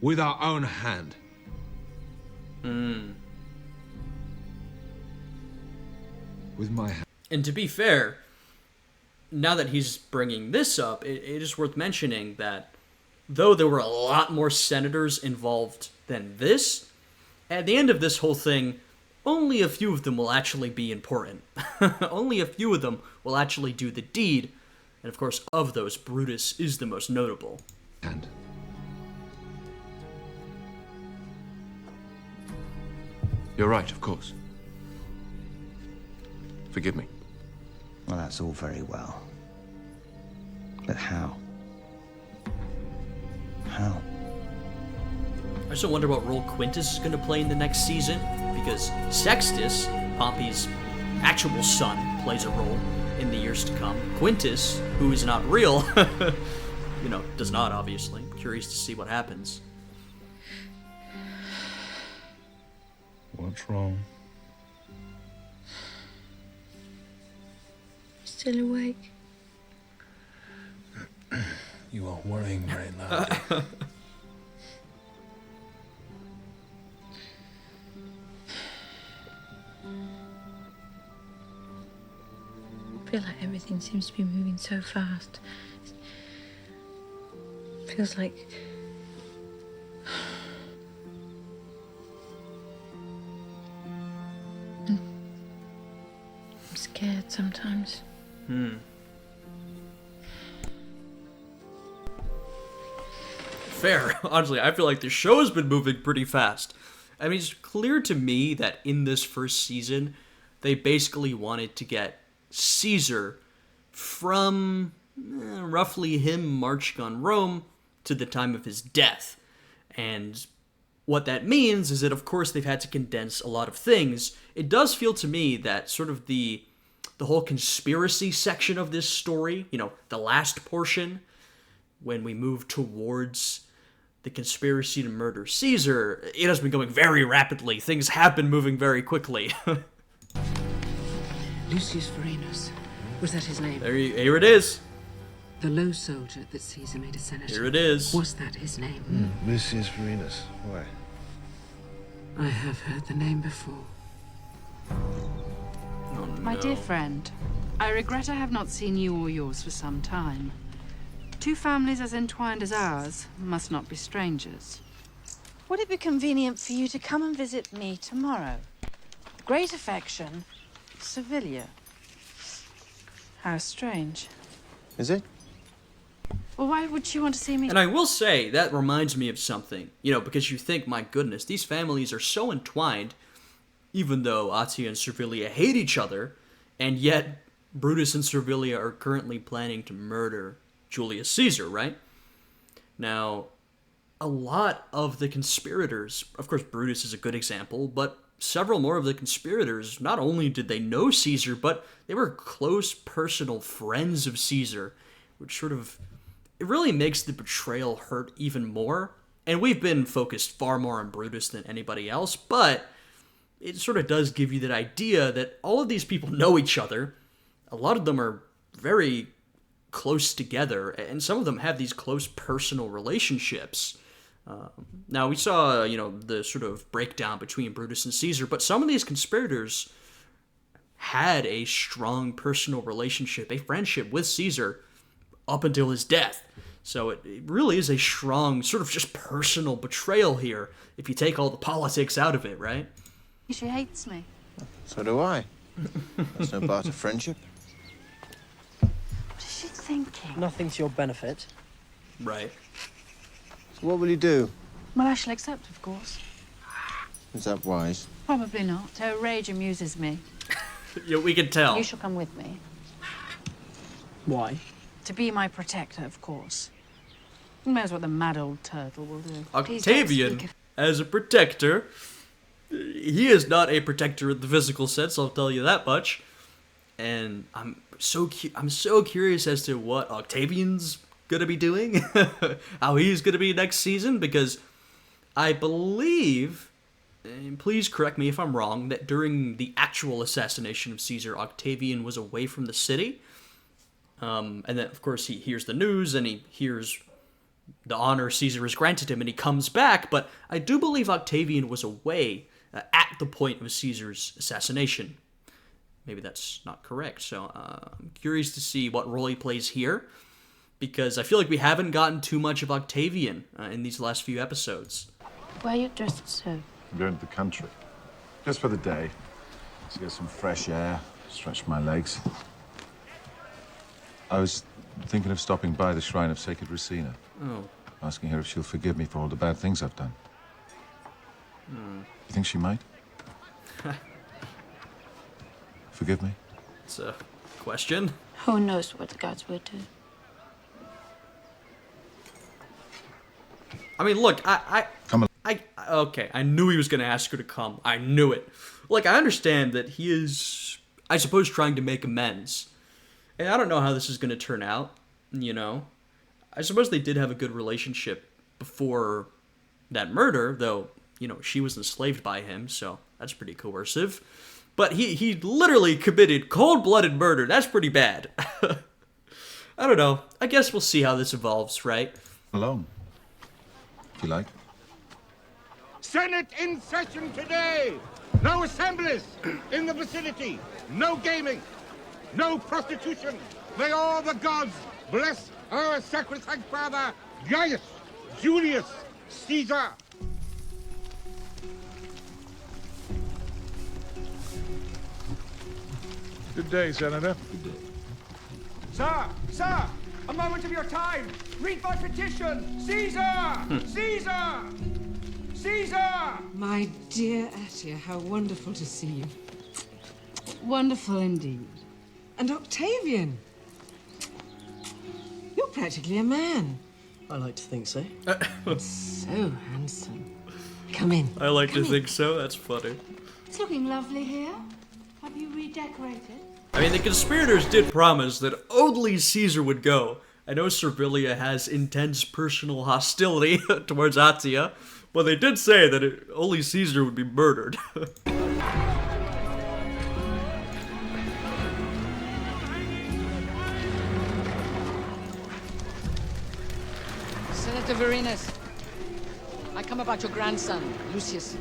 With our own hand. With my hand. And to be fair, now that he's bringing this up, it is worth mentioning that though there were a lot more senators involved than this, at the end of this whole thing, only a few of them will actually be important. Only a few of them will actually do the deed, and of course, of those, Brutus is the most notable. And you're right, of course. Forgive me. Well, that's all very well. But how? How? I also wonder what role Quintus is going to play in the next season, because Sextus, Pompey's actual son, plays a role in the years to come. Quintus, who is not real, does not, obviously. Curious to see what happens. What's wrong? Still awake? You are worrying very loudly. I feel like everything seems to be moving so fast. Feels like I'm scared sometimes. Fair. Honestly, I feel like the show has been moving pretty fast. I mean, it's clear to me that in this first season, they basically wanted to get Caesar from roughly him marching on Rome to the time of his death. And what that means is that, of course, they've had to condense a lot of things. It does feel to me that sort of the whole conspiracy section of this story, the last portion, when we move towards the conspiracy to murder Caesar, it has been going very rapidly. Things have been moving very quickly. Lucius Vorenus. Was that his name? Here it is. The low soldier that Caesar made a senator. Here it is. Was that his name? Lucius Vorenus. Why? I have heard the name before. Oh, no. My dear friend, I regret I have not seen you or yours for some time. Two families as entwined as ours must not be strangers. Would it be convenient for you to come and visit me tomorrow? Great affection, Sevilla. How strange. Is it? Well, why would you want to see me? And I will say, that reminds me of something. Because you think, my goodness, these families are so entwined, even though Attia and Servilia hate each other, and yet Brutus and Servilia are currently planning to murder Julius Caesar, right? Now, a lot of the conspirators, of course Brutus is a good example, but several more of the conspirators, not only did they know Caesar, but they were close personal friends of Caesar, which sort of, it really makes the betrayal hurt even more. And we've been focused far more on Brutus than anybody else, but it sort of does give you that idea that all of these people know each other. A lot of them are very close together, and some of them have these close personal relationships. Now, we saw, the sort of breakdown between Brutus and Caesar, but some of these conspirators had a strong personal relationship, a friendship with Caesar up until his death. So it really is a strong sort of just personal betrayal here, if you take all the politics out of it, right? She hates me. So do I. That's no part of friendship. What is she thinking? Nothing to your benefit. Right. So what will you do? Well, I shall accept, of course. Is that wise? Probably not. Her rage amuses me. Yeah, we can tell. You shall come with me. Why? To be my protector, of course. Who knows what the mad old turtle will do? Octavian, as a protector, he is not a protector in the physical sense, I'll tell you that much. And I'm so curious as to what Octavian's gonna be doing, how he's gonna be next season, because I believe, and please correct me if I'm wrong, that during the actual assassination of Caesar, Octavian was away from the city. And then, of course, he hears the news, and he hears the honor Caesar has granted him, and he comes back. But I do believe Octavian was away at the point of Caesar's assassination. Maybe that's not correct. So I'm curious to see what role he plays here, because I feel like we haven't gotten too much of Octavian in these last few episodes. Why are you dressed so? I'm going to the country. Just for the day. To get some fresh air, stretch my legs. I was thinking of stopping by the shrine of Sacred Racina. Oh. Asking her if she'll forgive me for all the bad things I've done. You think she might? Forgive me? It's a question. Who knows what the gods would do? I mean, look, okay, I knew he was going to ask her to come. I knew it. Like, I understand that he is, I suppose, trying to make amends. And I don't know how this is going to turn out, I suppose they did have a good relationship before that murder, though, she was enslaved by him, so that's pretty coercive. But he literally committed cold-blooded murder. That's pretty bad. I don't know. I guess we'll see how this evolves, right? Alone. If you like. Senate in session today. No assemblies in the vicinity. No gaming. No prostitution. May all the gods bless our sacrosanct father, Gaius Julius Caesar. Good day, Senator. Good day. Sir! A moment of your time! Read my petition! Caesar! Caesar! Caesar! My dear Attia, how wonderful to see you. Wonderful indeed. And Octavian. You're practically a man. I like to think so. So handsome. Come in. I like to think so. That's funny. It's looking lovely here. Have you redecorated? I mean, the conspirators did promise that only Caesar would go. I know Servilia has intense personal hostility towards Attia, but they did say that only Caesar would be murdered. Senator Varenus, I come about your grandson, Lucius.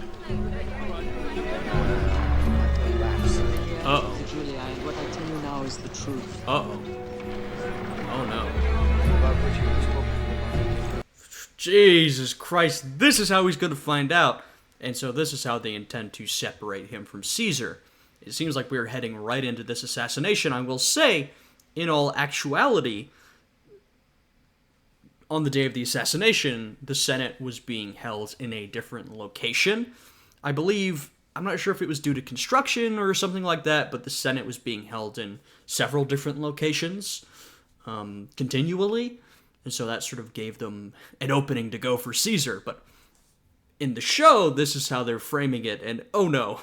Uh-oh. To Julia, and what I tell you now is the truth. Uh-oh. Oh, no. Jesus Christ, this is how he's going to find out. And so this is how they intend to separate him from Caesar. It seems like we're heading right into this assassination. I will say, in all actuality, on the day of the assassination, the Senate was being held in a different location. I believe, I'm not sure if it was due to construction or something like that, but the Senate was being held in several different locations continually. And so that sort of gave them an opening to go for Caesar. But in the show, this is how they're framing it. And oh no,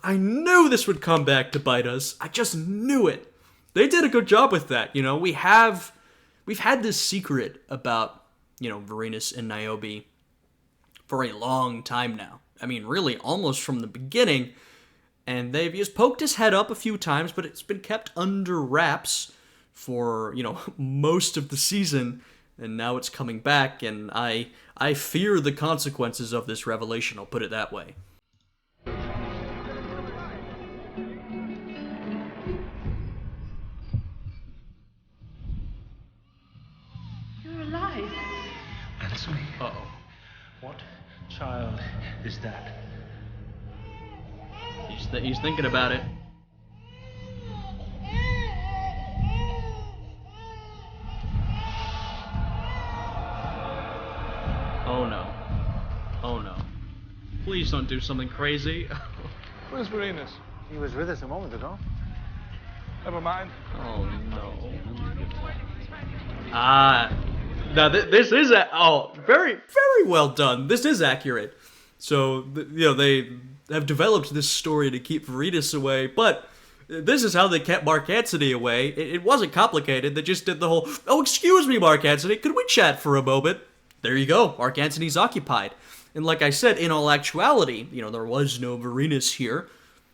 I knew this would come back to bite us. I just knew it. They did a good job with that. You know, we've had this secret about, Varenus and Niobe for a long time now. I mean, really, almost from the beginning. And they've just poked his head up a few times, but it's been kept under wraps for, most of the season. And now it's coming back, and I fear the consequences of this revelation, I'll put it that way. You're alive. Answer me. Uh-oh. What child is that? He's thinking about it. Oh no. Oh no. Please don't do something crazy. Where's Varenus? He was with us a moment ago. Never mind. Oh no. Now this is very, very well done. This is accurate. So, they have developed this story to keep Varenus away, but this is how they kept Mark Antony away. It wasn't complicated. They just did the whole, oh, excuse me, Mark Antony, could we chat for a moment? There you go. Mark Antony's occupied. And like I said, in all actuality, there was no Varenus here.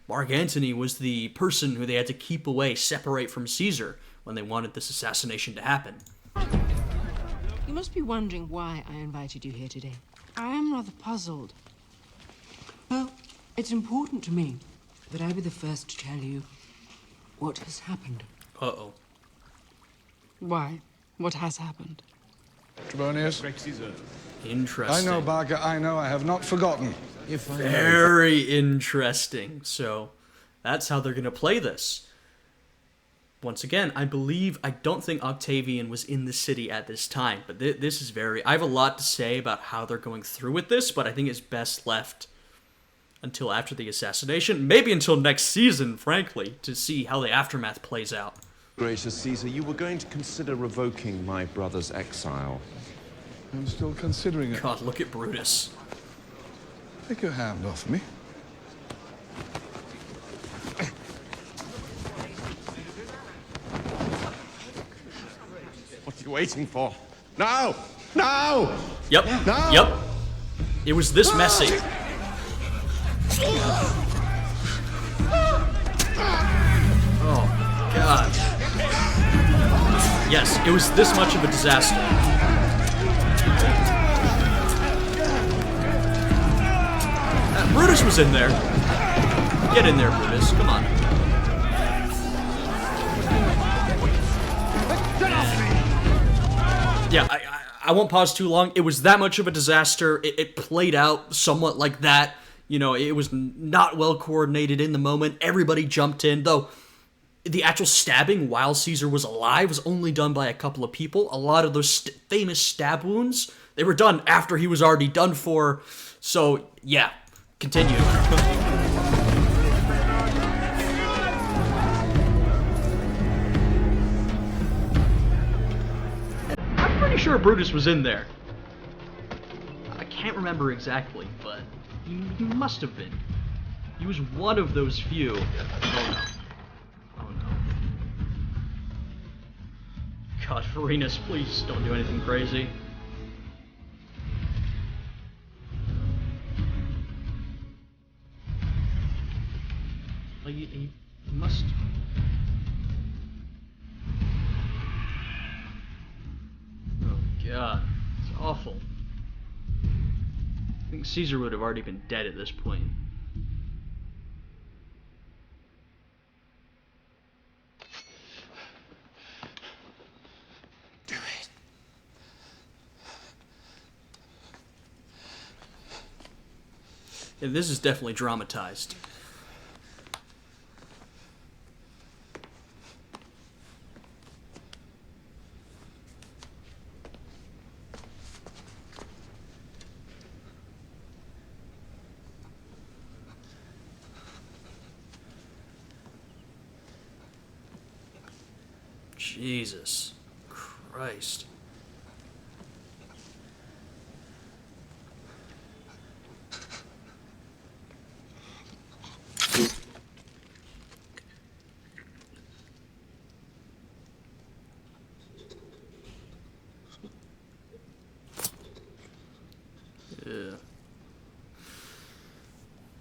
Mark Antony was the person who they had to keep away, separate from Caesar, when they wanted this assassination to happen. You must be wondering why I invited you here today. I am rather puzzled. Well, it's important to me that I be the first to tell you what has happened. Uh-oh. Why? What has happened? Trebonius. Interesting. I know, Barker, I know. I have not forgotten. Very interesting. So, that's how they're going to play this. Once again, I don't think Octavian was in the city at this time, but this is I have a lot to say about how they're going through with this, but I think it's best left until after the assassination, maybe until next season, frankly, to see how the aftermath plays out. Gracious Caesar, you were going to consider revoking my brother's exile. I'm still considering it. God, look at Brutus. Take your hand off me. What are you waiting for? No! No! Yep. No! Yep. It was this messy. Oh, God. Yes, it was this much of a disaster. Brutus was in there. Get in there, Brutus. Come on. Yeah, I won't pause too long. It was that much of a disaster. It played out somewhat like that. It was not well coordinated in the moment. Everybody jumped in, though the actual stabbing while Caesar was alive was only done by a couple of people. A lot of those famous stab wounds, they were done after he was already done for. So, yeah, continue. sure Brutus was in there. I can't remember exactly, but he must have been. He was one of those few. Oh no. Oh no. God, Varenus, please don't do anything crazy. Like, he must... Oh god, it's awful. I think Caesar would have already been dead at this point. Yeah, this is definitely dramatized. Jesus Christ.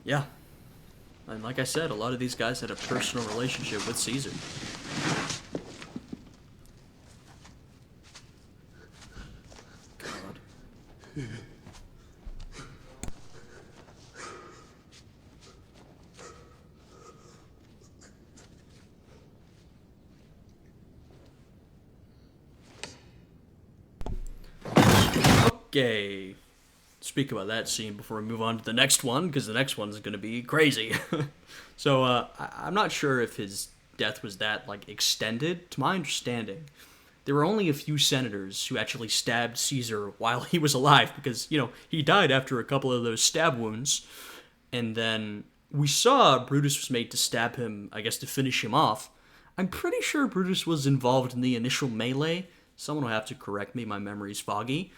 Yeah. And like I said, a lot of these guys had a personal relationship with Caesar. God. Okay. Speak about that scene before we move on to the next one, because the next one's going to be crazy. So, I'm not sure if his death was that, like, extended. To my understanding, there were only a few senators who actually stabbed Caesar while he was alive, because, you know, he died after a couple of those stab wounds. And then we saw Brutus was made to stab him, I guess, to finish him off. I'm pretty sure Brutus was involved in the initial melee. Someone will have to correct me, my memory's foggy.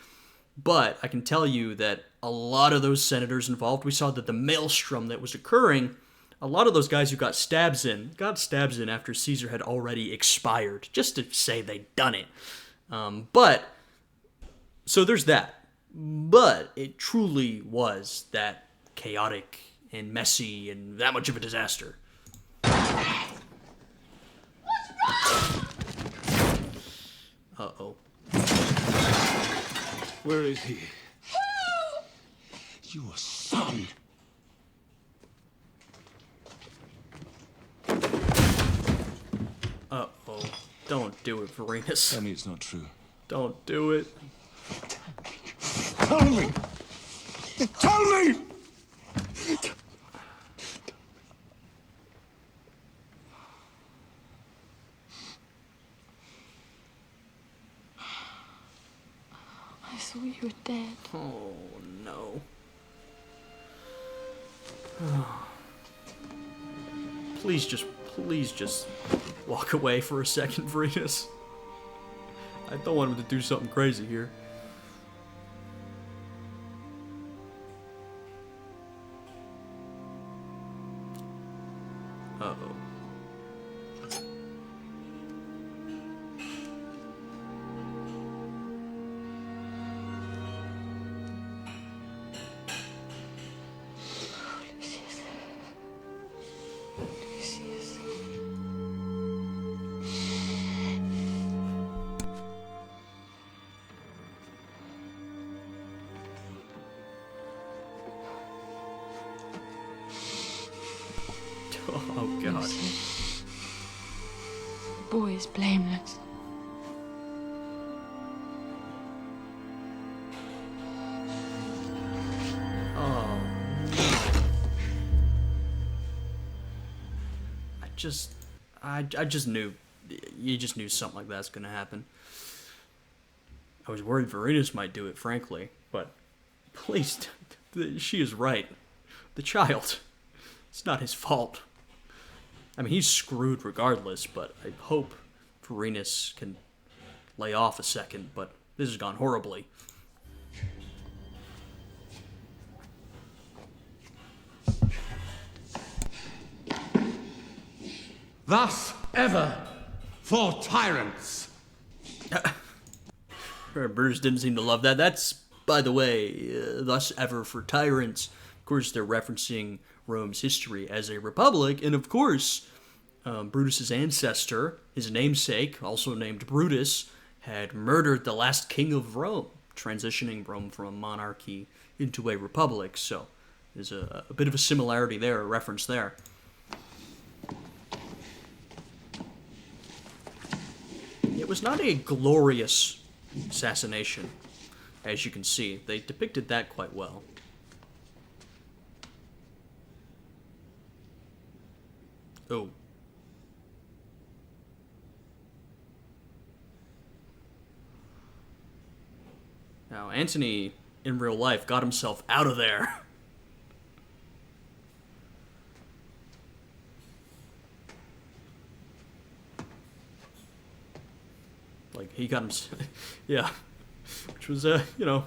But I can tell you that a lot of those senators involved, we saw that the maelstrom that was occurring, a lot of those guys who got stabs in after Caesar had already expired, just to say they'd done it. So there's that. But it truly was that chaotic and messy and that much of a disaster. Uh-oh. Where is he? Your son. Uh-oh. Don't do it, Varenus. Tell me it's not true. Don't do it. Tell me! Tell me! I thought you were dead. Oh, no. Please just walk away for a second, Varenus. I don't want him to do something crazy here. Uh-oh. Oh, God. The boy is blameless. Oh, no. I just knew. You just knew something like that's gonna happen. I was worried Varenus might do it, frankly, but please, she is right. The child. It's not his fault. I mean, he's screwed regardless, but I hope Varenus can lay off a second, but This has gone horribly. Thus ever for tyrants. Bruce didn't seem to love that. That's, by the way, thus ever for tyrants. Of course, they're referencing Rome's history as a republic, and of course, Brutus's ancestor, his namesake, also named Brutus, had murdered the last king of Rome, transitioning Rome from a monarchy into a republic. So there's a bit of a similarity there, a reference there. It was not a glorious assassination, as you can see. They depicted that quite well. Oh. Now, Antony, in real life, got himself out of there. Like, he got himself... yeah. Which was, you know,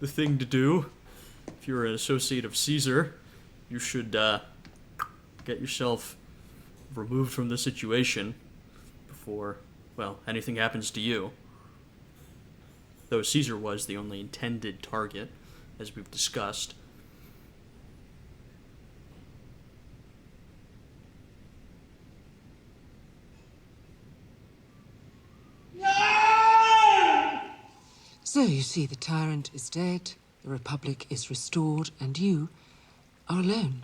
the thing to do. If you're an associate of Caesar, you should, get yourself removed from the situation before, well, anything happens to you. Though Caesar was the only intended target, as we've discussed. So you see, the tyrant is dead, the Republic is restored, and you are alone.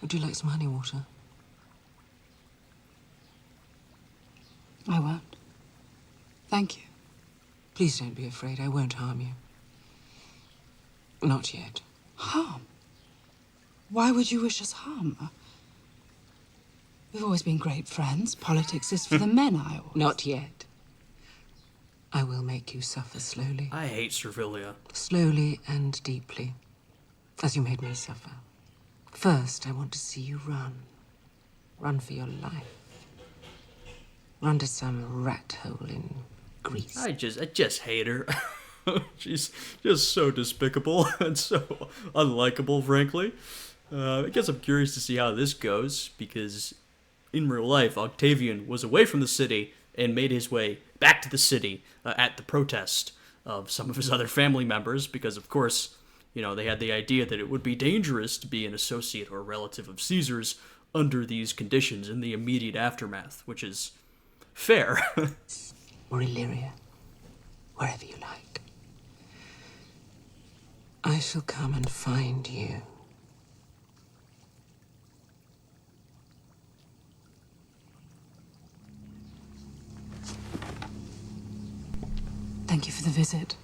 Would you like some honey water? I won't. Thank you. Please don't be afraid. I won't harm you. Not yet. Harm? Why would you wish us harm? We've always been great friends. Politics is for the men, I always... Not yet. I will make you suffer slowly. I hate Servilia. Slowly and deeply, as you made me suffer. First, I want to see you run. Run for your life. Run to some rat hole in Greece. I just hate her. She's just so despicable and so unlikable, frankly. I guess I'm curious to see how this goes, because in real life, Octavian was away from the city and made his way back to the city at the protest of some of his other family members, because, of course, you know, they had the idea that it would be dangerous to be an associate or relative of Caesar's under these conditions in the immediate aftermath, which is fair. Or Illyria, wherever you like. I shall come and find you. Thank you for the visit.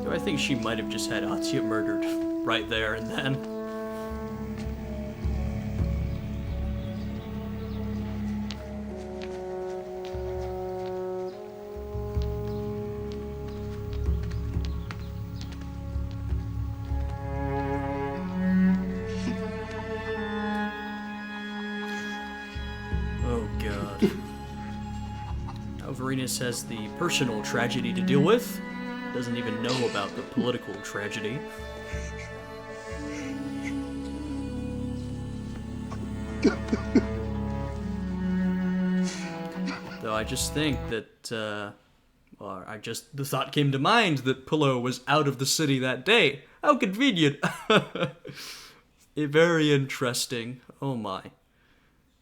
I think she might have just had Atia murdered right there and then. Oh god. Now Varinus has the personal tragedy to deal with. Doesn't even know about the political tragedy. Though I just think that, the thought came to mind that Pillow was out of the city that day. How convenient. Very interesting. Oh my.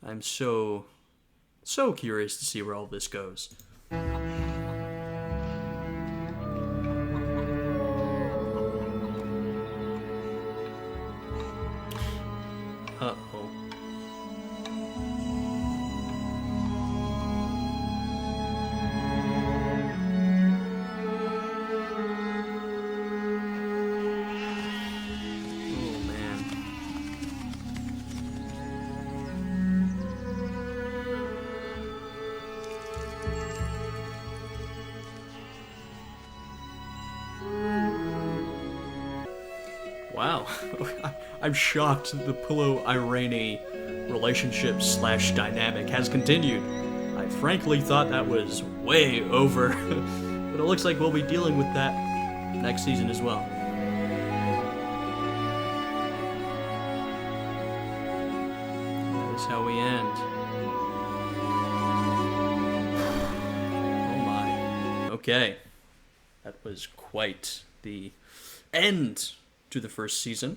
I'm so curious to see where all this goes. Uh-oh. Oh, man. Wow. I'm shocked the Pillow-Irene relationship / dynamic has continued. I frankly thought that was way over, but it looks like we'll be dealing with that next season as well. That is how we end. Oh my. Okay. That was quite the end to the first season.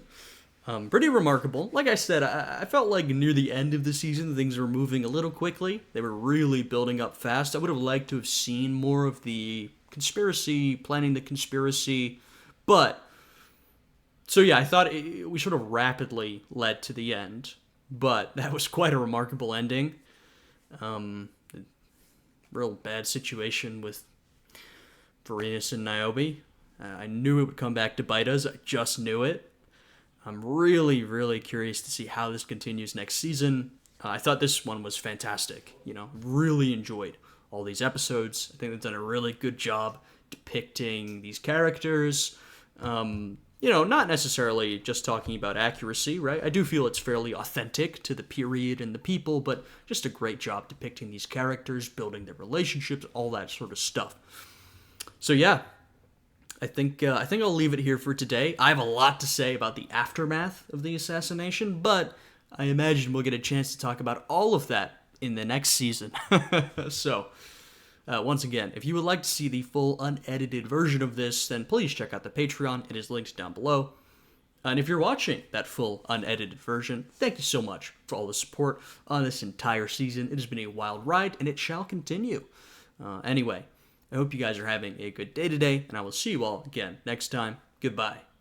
Pretty remarkable. Like I said, I felt like near the end of the season, things were moving a little quickly. They were really building up fast. I would have liked to have seen more of the conspiracy, planning the conspiracy. But, so yeah, I thought we sort of rapidly led to the end. But that was quite a remarkable ending. Real bad situation with Varenus and Niobe. I knew it would come back to bite us. I just knew it. I'm really, really curious to see how this continues next season. I thought this one was fantastic. Really enjoyed all these episodes. I think they've done a really good job depicting these characters. Not necessarily just talking about accuracy, right? I do feel it's fairly authentic to the period and the people, but just a great job depicting these characters, building their relationships, all that sort of stuff. So yeah, I think I'll leave it here for today. I have a lot to say about the aftermath of the assassination, but I imagine we'll get a chance to talk about all of that in the next season. So, once again, if you would like to see the full unedited version of this, then please check out the Patreon. It is linked down below. And if you're watching that full unedited version, thank you so much for all the support on this entire season. It has been a wild ride, and it shall continue. Anyway, I hope you guys are having a good day today, and I will see you all again next time. Goodbye.